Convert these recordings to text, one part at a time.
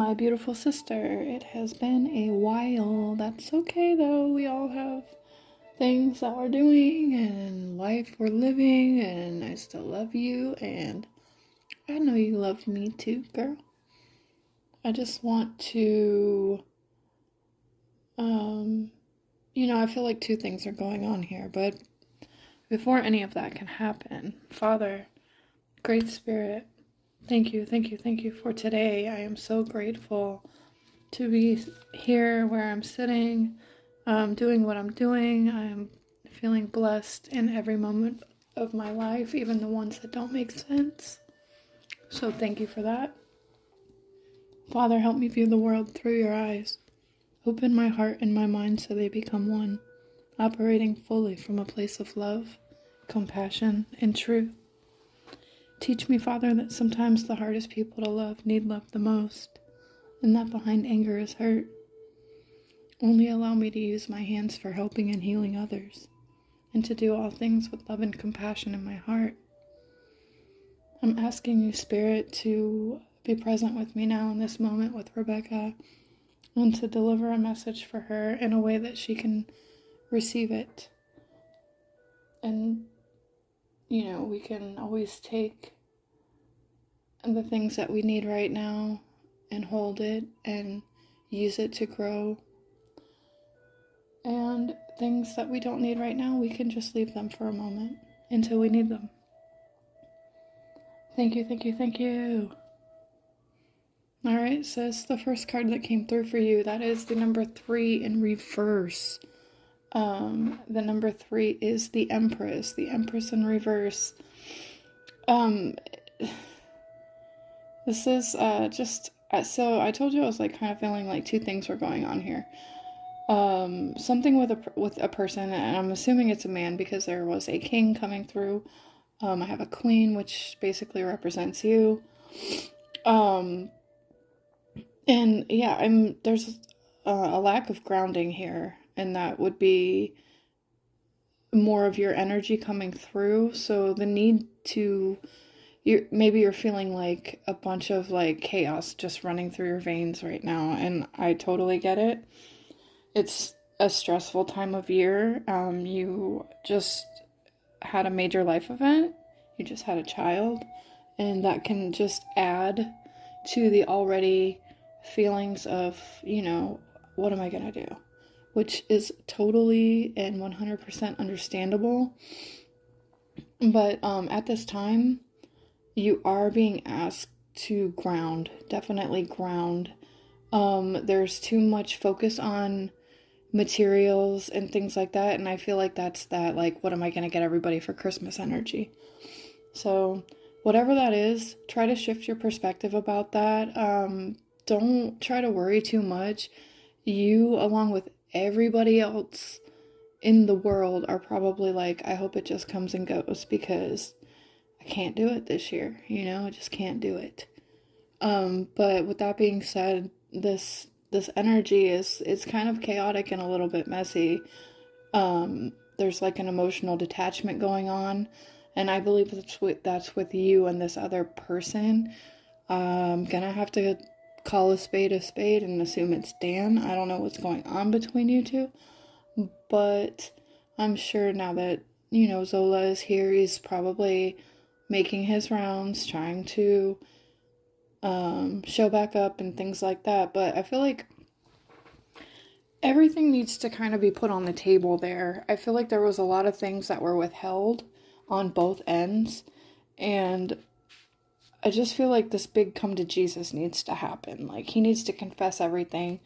my beautiful sister. It has been a while. That's okay though. We all have things that we're doing and life we're living, and I still love you, and I know you love me too, girl. I just want to, I feel like two things are going on here, but before any of that can happen, Father, Great Spirit, thank you, thank you, thank you for today. I am so grateful to be here where I'm sitting, doing what I'm doing. I am feeling blessed in every moment of my life, even the ones that don't make sense. So thank you for that. Father, help me view the world through your eyes. Open my heart and my mind so they become one, operating fully from a place of love, compassion, and truth. Teach me, Father, that sometimes the hardest people to love need love the most, and that behind anger is hurt. Only allow me to use my hands for helping and healing others, and to do all things with love and compassion in my heart. I'm asking you, Spirit, to be present with me now in this moment with Rebecca, and to deliver a message for her in a way that she can receive it. And, we can always take the things that we need right now and hold it and use it to grow. And things that we don't need right now, we can just leave them for a moment until we need them. Thank you, thank you, thank you. Alright, sis, the first card that came through for you, that is the number 3 in reverse. The number 3 is the Empress in reverse. This is so I told you I was kind of feeling like two things were going on here. Something with a person, and I'm assuming it's a man because there was a king coming through. I have a queen, which basically represents you. And yeah, there's a lack of grounding here, and that would be more of your energy coming through. So the need to, maybe you're feeling like a bunch of chaos just running through your veins right now, and I totally get it. It's a stressful time of year. You just had a major life event. You just had a child, and that can just add to the already feelings of, what am I gonna do? Which is totally and 100% understandable. But at this time, you are being asked to ground, definitely ground. There's too much focus on materials and things like that, and I feel like that's that, what am I gonna get everybody for Christmas energy. So whatever that is, try to shift your perspective about that. Don't try to worry too much. You, along with everybody else in the world, are probably I hope it just comes and goes, because I can't do it this year, I just can't do it. But with that being said, this energy is kind of chaotic and a little bit messy. There's an emotional detachment going on, and I believe that's with you and this other person. I'm gonna have to call a spade and assume it's Dan. I don't know what's going on between you two, but I'm sure now that, Zola is here, he's probably making his rounds, trying to show back up and things like that. But I feel like everything needs to kind of be put on the table there. I feel like there was a lot of things that were withheld on both ends, and I just feel like this big come to Jesus needs to happen. He needs to confess everything.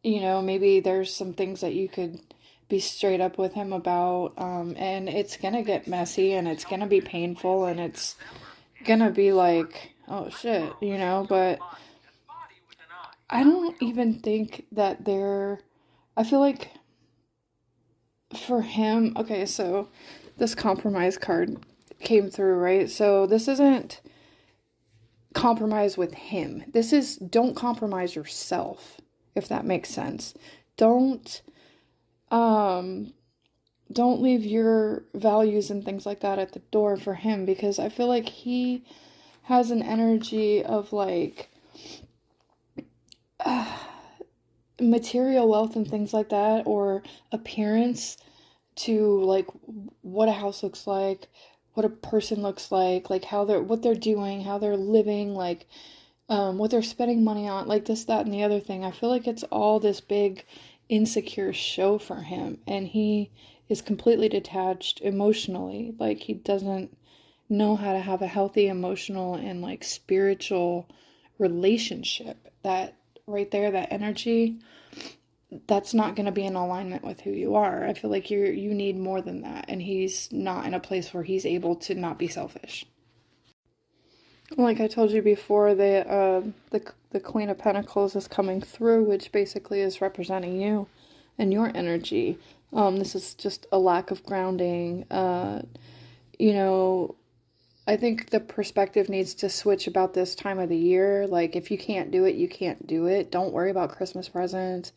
Maybe there's some things that you could be straight up with him about, and it's gonna get messy, and it's gonna be painful, and it's gonna be oh shit, but I don't even think that I feel like for him, okay, so this compromise card came through, right? So this isn't compromise with him. This is don't compromise yourself, if that makes sense. Don't leave your values and things like that at the door for him, because I feel like he has an energy of material wealth and things like that, or appearance to like what a house looks like, what a person looks like how they're what they're doing, how they're living, like what they're spending money on, like this, that, and the other thing. I feel like it's all this big insecure show for him, and he is completely detached emotionally. Like he doesn't know how to have a healthy emotional and like spiritual relationship. That right there, that energy, that's not going to be in alignment with who you are. I feel like you need more than that, and he's not in a place where he's able to not be selfish. Like I told you before, the Queen of Pentacles is coming through, which basically is representing you and your energy. This is just a lack of grounding. You know, I think the perspective needs to switch about this time of the year. Like, if you can't do it, you can't do it. Don't worry about Christmas presents.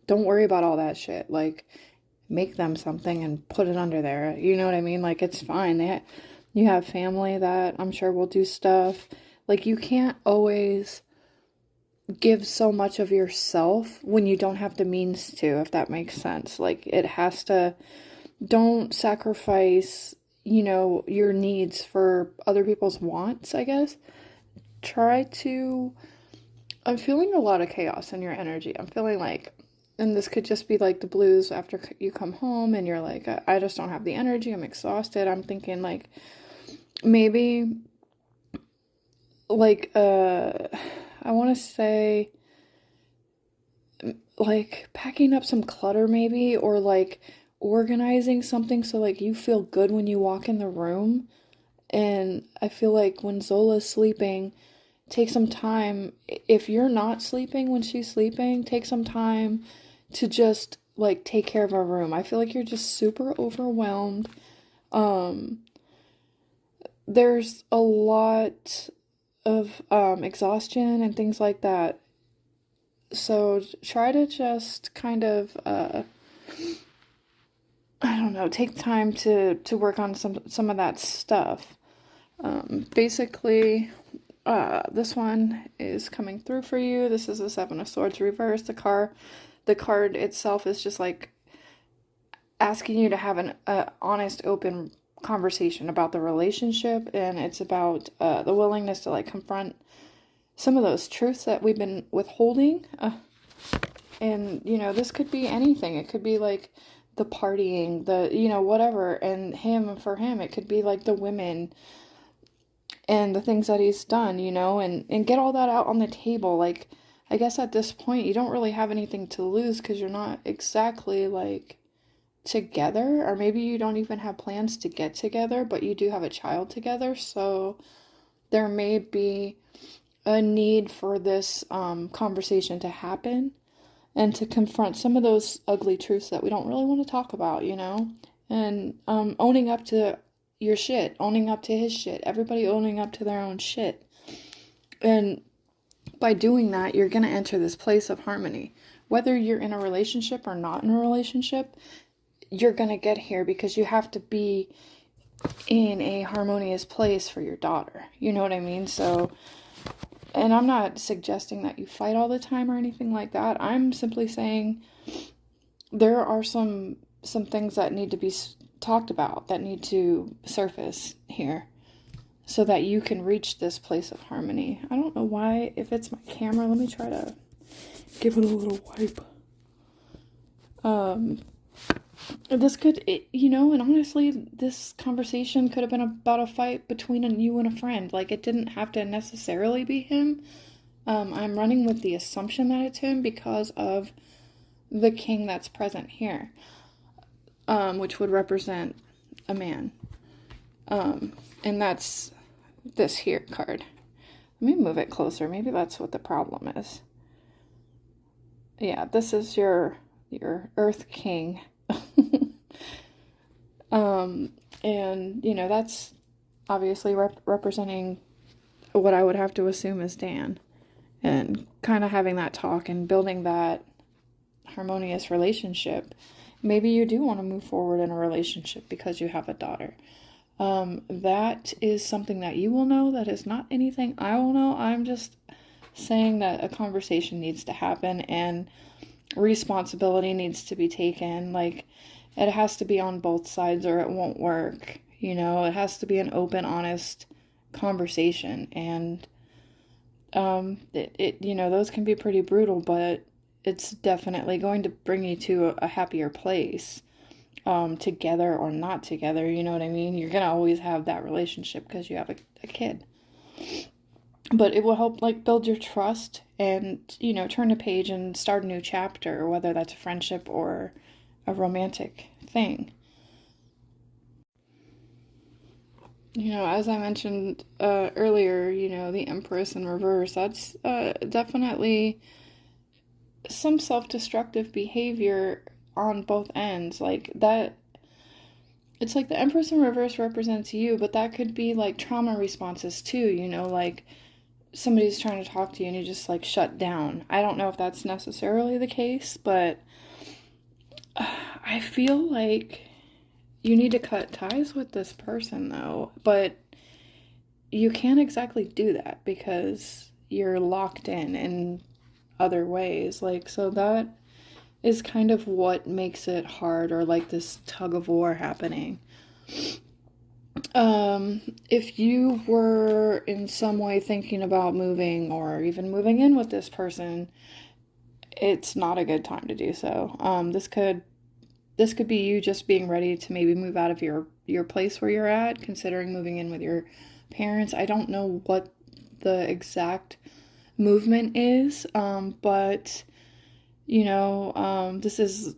Don't worry about all that shit. Like, make them something and put it under there. You know what I mean? Like, it's fine. You have family that I'm sure will do stuff. Like, you can't always give so much of yourself when you don't have the means to, if that makes sense. Like, it has to, don't sacrifice, your needs for other people's wants, I guess. Try to, I'm feeling a lot of chaos in your energy. I'm feeling like, and this could just be like the blues after you come home and you're like, I just don't have the energy. I'm exhausted. I'm thinking like maybe like, I want to say like packing up some clutter maybe, or like organizing something so like you feel good when you walk in the room. And I feel like when Zola's sleeping, take some time. If you're not sleeping when she's sleeping, take some time to just like take care of our room. I feel like you're just super overwhelmed. Um, there's a lot of exhaustion and things like that. So try to just kind of I don't know, take time to work on some of that stuff. Basically, this one is coming through for you. This is the Seven of Swords reverse. The card itself is just like asking you to have an honest, open conversation about the relationship, and it's about the willingness to like confront some of those truths that we've been withholding. And this could be anything. It could be like the partying, whatever. And for him, it could be like the women and the things that he's done, and get all that out on the table. Like, I guess at this point, you don't really have anything to lose because you're not exactly like together, or maybe you don't even have plans to get together, but you do have a child together. So there may be a need for this conversation to happen and to confront some of those ugly truths that we don't really want to talk about, and owning up to your shit, owning up to his shit, everybody owning up to their own shit. And by doing that, you're going to enter this place of harmony. Whether you're in a relationship or not in a relationship, you're going to get here because you have to be in a harmonious place for your daughter. You know what I mean? So, and I'm not suggesting that you fight all the time or anything like that. I'm simply saying there are some things that need to be talked about, that need to surface here so that you can reach this place of harmony. I don't know why, if it's my camera, let me try to give it a little wipe. This could, and honestly, this conversation could have been about a fight between you and a friend. Like, it didn't have to necessarily be him. I'm running with the assumption that it's him because of the king that's present here, which would represent a man. And that's this here card. Let me move it closer. Maybe that's what the problem is. Yeah, this is your Earth King. And that's obviously representing what I would have to assume is Dan, and kind of having that talk and building that harmonious relationship. Maybe you do want to move forward in a relationship because you have a daughter. That is something that you will know. That is not anything I will know. I'm just saying that a conversation needs to happen and responsibility needs to be taken. Like, it has to be on both sides or it won't work. You know, it has to be an open, honest conversation. And you know, those can be pretty brutal, but it's definitely going to bring you to a happier place, together or not together. You know what I mean? You're gonna always have that relationship because you have a kid. But it will help, like, build your trust and, you know, turn a page and start a new chapter, whether that's a friendship or a romantic thing. You know, as I mentioned earlier, you know, the Empress in reverse, that's definitely some self-destructive behavior on both ends. Like that, it's like the Empress in reverse represents you, but that could be like trauma responses too, you know, like somebody's trying to talk to you and you just like shut down. I don't know if that's necessarily the case, but I feel like you need to cut ties with this person though, but you can't exactly do that because you're locked in other ways. Like, so that is kind of what makes it hard, or like this tug of war happening. If you were in some way thinking about moving or even moving in with this person, it's not a good time to do so. This could be you just being ready to maybe move out of your place where you're at, considering moving in with your parents. I don't know what the exact movement is, but you know, this is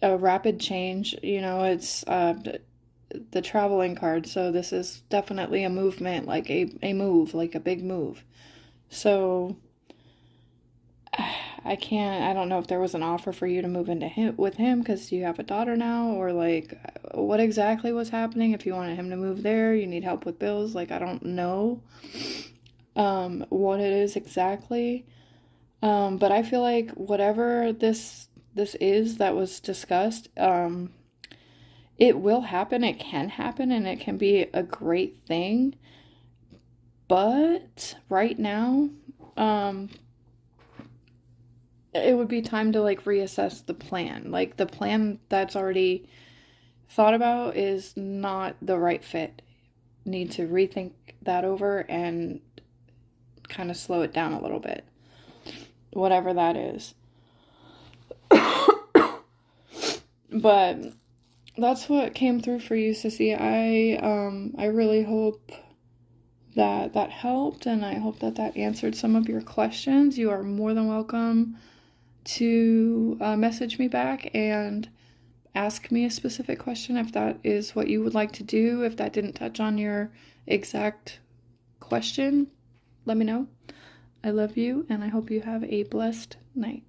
a rapid change. You know, it's the traveling card, so this is definitely a movement, like a move, like a big move. So I don't know if there was an offer for you to move into him with him because you have a daughter now, or like what exactly was happening. If you wanted him to move there, you need help with bills. Like, I don't know what it is exactly. But I feel like whatever this is that was discussed, it will happen, it can happen, and it can be a great thing. But right now, it would be time to like reassess the plan. Like, the plan that's already thought about is not the right fit. Need to rethink that over and kind of slow it down a little bit. Whatever that is. But that's what came through for you, Sissy. I really hope that that helped, and I hope that that answered some of your questions. You are more than welcome to message me back and ask me a specific question if that is what you would like to do. If that didn't touch on your exact question, let me know. I love you, and I hope you have a blessed night.